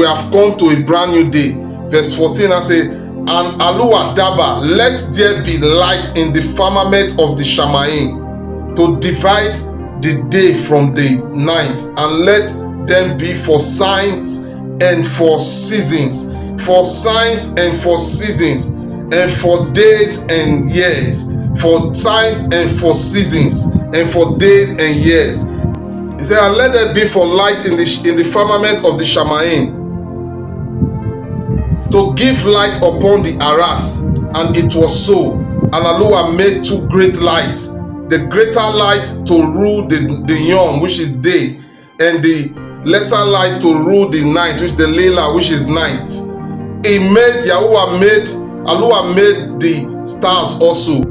we have come to a brand new day. Verse 14, I say, and YAHUAH Daba, let there be light in the firmament of the Shamayim, to divide the day from the night, and let them be for signs and for seasons, for signs and for seasons, and for days and years, for signs and for seasons, and for days and years. He said, and let there be for light in the firmament of the Shamayim, to give light upon the Arat. And it was so. And YAHUAH made two great lights, the greater light to rule the Yom, which is day, and the lesser light to rule the night, which is the Layla, which is night. YAHUAH made the stars also.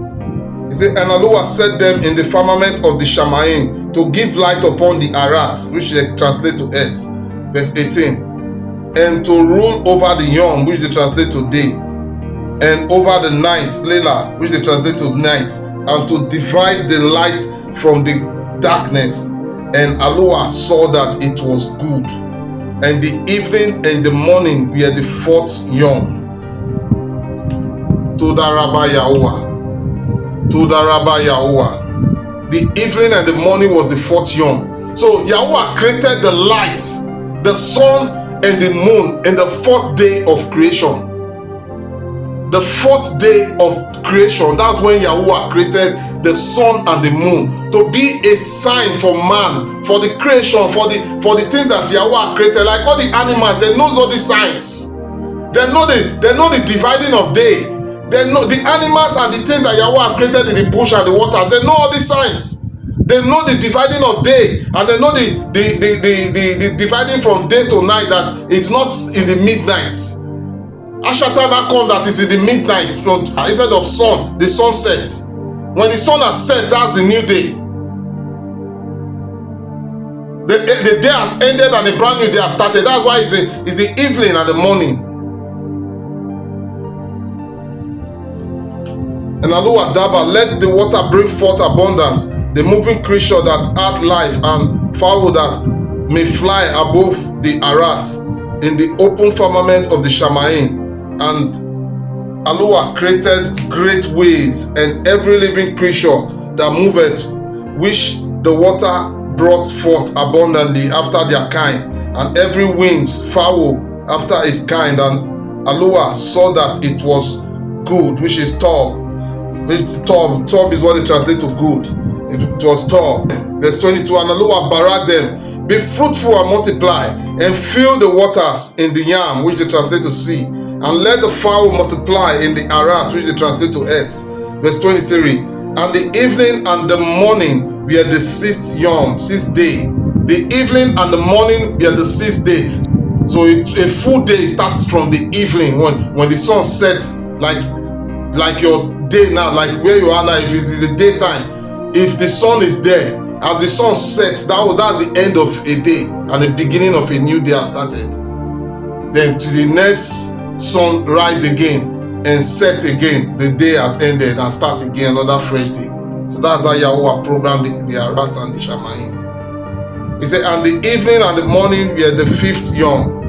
He said, and YAHUAH set them in the firmament of the Shamayim, to give light upon the Arat, which they translate to earth. Verse 18. And to rule over the Yom, which they translate to day, and over the night, Layla, which they translate to night, and to divide the light from the darkness. And YAHUAH saw that it was good. And the evening and the morning were the fourth Yom. Toda Rabba YAHUAH. Toda Rabba YAHUAH. The evening and the morning was the fourth Yom. So YAHUAH created the lights, the sun and the moon in the fourth day of creation. The fourth day of creation, that's when YAHUAH created the sun and the moon, to be a sign for man, for the creation, for the things that YAHUAH created. Like all the animals, they know all the signs. They know the dividing of day. They know the animals and the things that YAHUAH created in the bush and the waters. They know all the signs. They know the dividing of day, and they know the dividing from day to night, that it's not in the midnight. Ashatana comes that is in the midnight, instead of sun, the sun sets. When the sun has set, that's the new day. The day has ended and a brand new day has started. That's why it's the evening and the morning. And YAHUAH Daba, let the water bring forth abundance, the moving creature that hath life, and fowl that may fly above the Arat in the open firmament of the Shamayim. And YAHUAH created great ways, and every living creature that moveth, which the water brought forth abundantly after their kind, and every winged fowl after his kind. And YAHUAH saw that it was good, which is Tob. Tob is what they translate to good. It was Tob. Verse 22, and YAHUAH barad them, be fruitful and multiply, and fill the waters in the Yam, which they translate to sea, and let the fowl multiply in the Arat, which they translate to earth. Verse 23, and the evening and the morning were the sixth Yom, sixth day. The evening and the morning were the sixth day. So a full day starts from the evening, when the sun sets, like your day now, like where you are now. If it's the daytime, if the sun is there, as the sun sets, that's the end of a day, and the beginning of a new day has started. Then to the next sun rise again and set again, the day has ended, and start again another fresh day. So that's how YAHUAH programmed the Arat and the Shamayim. He said, and the evening and the morning were the fifth Yom.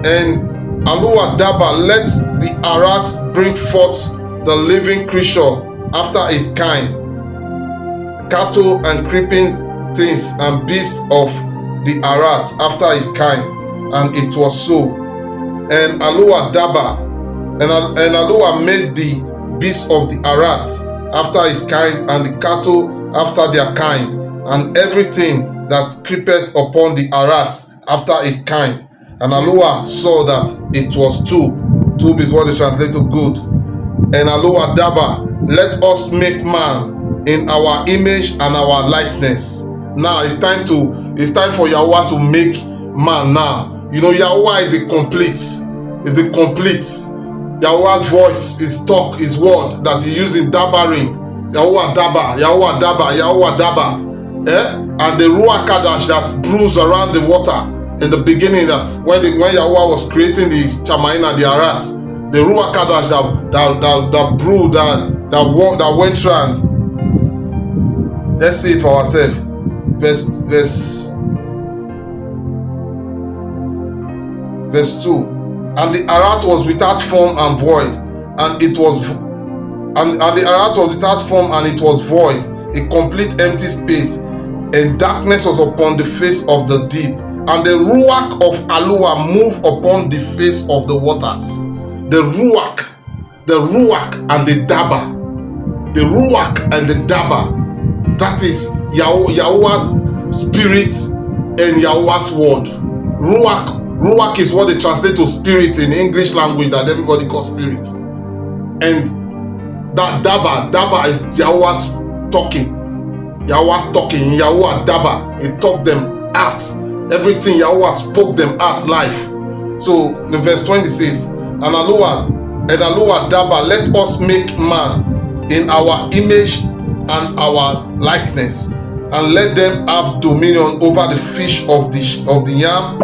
And YAHUAH Daba, let the Arat bring forth the living creature after his kind, cattle and creeping things and beasts of the Arat after his kind. And it was so. And YAHUAH Daba, and YAHUAH made the beasts of the Arat after his kind, and the cattle after their kind, and everything that creepeth upon the Arat after his kind. And YAHUAH saw that it was tube. Tube is what they translate to good. And YAHUAH Daba, let us make man in our image and our likeness. Now it's time for YAHUAH to make man now. You know, YAHUAH is a complete. YAHUAH's voice, his talk, his word that he used in dabbering. YAHUAH Daba, YAHUAH Daba, YAHUAH Daba. And the Ruach Kadash that brews around the water in the beginning, when YAHUAH was creating the Shamayim and the Arat, the Ruach Kadash that brewed, that went round. Let's see it for ourselves. Verse Verse 2. And the Arat was without form and void, and it was and the Arat was without form and it was void, a complete empty space, and darkness was upon the face of the deep. And the Ruach of YAHUAH moved upon the face of the waters. The Ruach and the Daba. The Ruach and the Daba. That is YAHUAH's spirit and YAHUAH's word. Ruach is what they translate to spirit in English language that everybody calls spirit. And that Daba is YAHUAH's talking. YAHUAH's talking. In YAHUAH Daba, he talked them out. Everything YAHUAH spoke them out life. So in verse 20 says, and YAHUAH Daba, let us make man in our image and our likeness, and let them have dominion over the fish of the yam,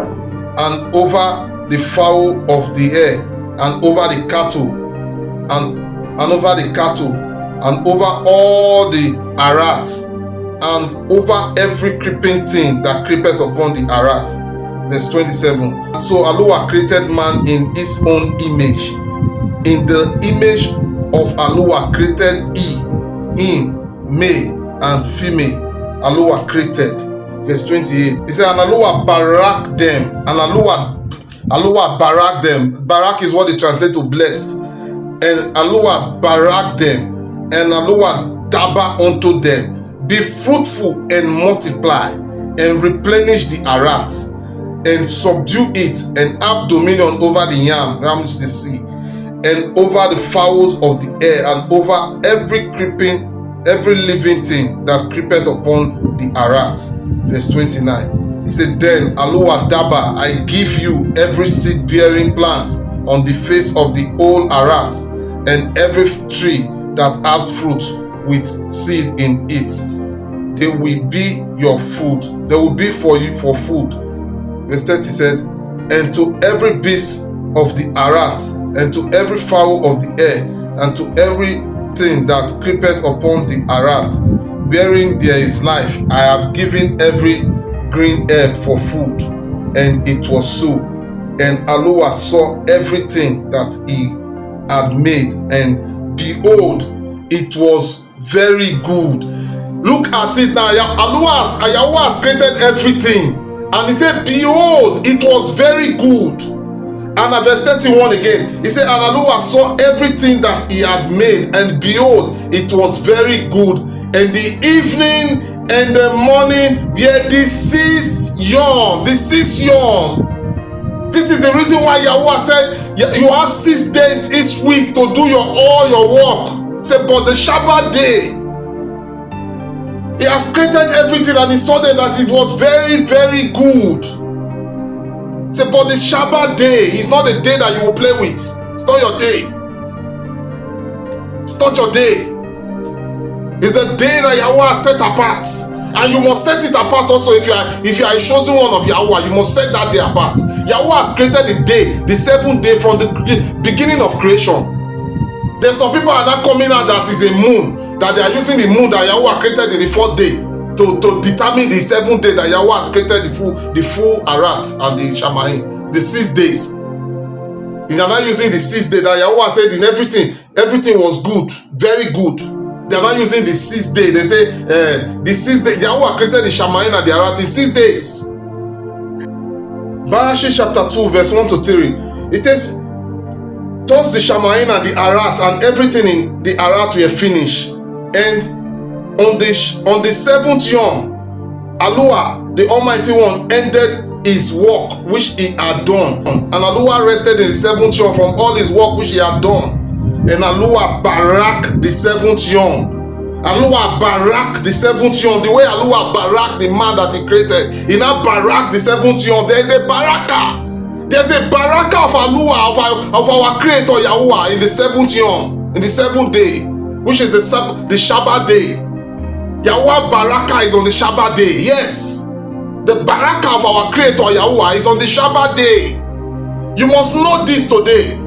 and over the fowl of the air, and over the cattle, and over the cattle, and over all the arats, and over every creeping thing that creepeth upon the arats. Verse 27. So YAHUAH created man in his own image. In the image of YAHUAH created he, him, male and female. YAHUAH created. Verse 28. He said, and YAHUAH barak them. And YAHUAH barak them. Barak is what they translate to bless. And YAHUAH barak them. And YAHUAH daba unto them. Be fruitful and multiply, and replenish the arats, and subdue it, and have dominion over the yam, which the sea, and over the fowls of the air, and over every living thing that creepeth upon the arats. Verse 29. He said, then YAHUAH Daba, I give you every seed-bearing plant on the face of the whole arats, and every tree that has fruit with seed in it. They will be your food. They will be for you for food. Verse 30 said, and to every beast of the arats, and to every fowl of the air, and to everything that creepeth upon the arats, wherein there is life, I have given every green herb for food. And it was so. And YAHUAH saw everything that he had made, and behold, it was very good. Look at it now. YAHUAH has created everything, and he said, behold, it was very good. And verse 31 again, he said, and YAHUAH saw everything that he had made, and behold, it was very good. And the evening and the morning were the sixth yawn. The sixth yawn. This is the reason why YAHUAH said you have 6 days each week to do all your work. Say, but the Shabbat day, he has created everything, and he saw that it was very, very good. Say, but the Shabbat day is not a day that you will play with. It's not your day. It's not your day. It's the day that YAHUAH set apart. And you must set it apart also. If you are a chosen one of YAHUAH, you must set that day apart. YAHUAH has created the day, the 7th day, from the beginning of creation. There's some people are not coming out that is a moon, that they are using the moon that YAHUAH created in the 4th day to determine the 7th day that YAHUAH has created the full arat and the shamaim, the 6 days. They are not using the 6th day that YAHUAH said in everything was good, very good. They are not using the 6th day. They say the 6th day, YAHUAH created the shamaim and the arat in 6 days. Barashi chapter 2 verse 1 to 3. It says, thus the shamaim and the arat and everything in the arat were finished. And on the 7th yom, YAHUAH, the Almighty One, ended his work which he had done. And YAHUAH rested in the 7th yom from all his work which he had done. And YAHUAH barak the 7th yom. YAHUAH barak the 7th yom. The way YAHUAH barak the man that he created, he now barak the 7th yom. There is a baraka. There's a baraka of YAHUAH, of our creator YAHUAH, in the 7th yom, in the 7th day, which is the Shabbat day. YAHUAH baraka is on the Shabbat day. Yes, the baraka of our creator YAHUAH is on the Shabbat day. You must know this today.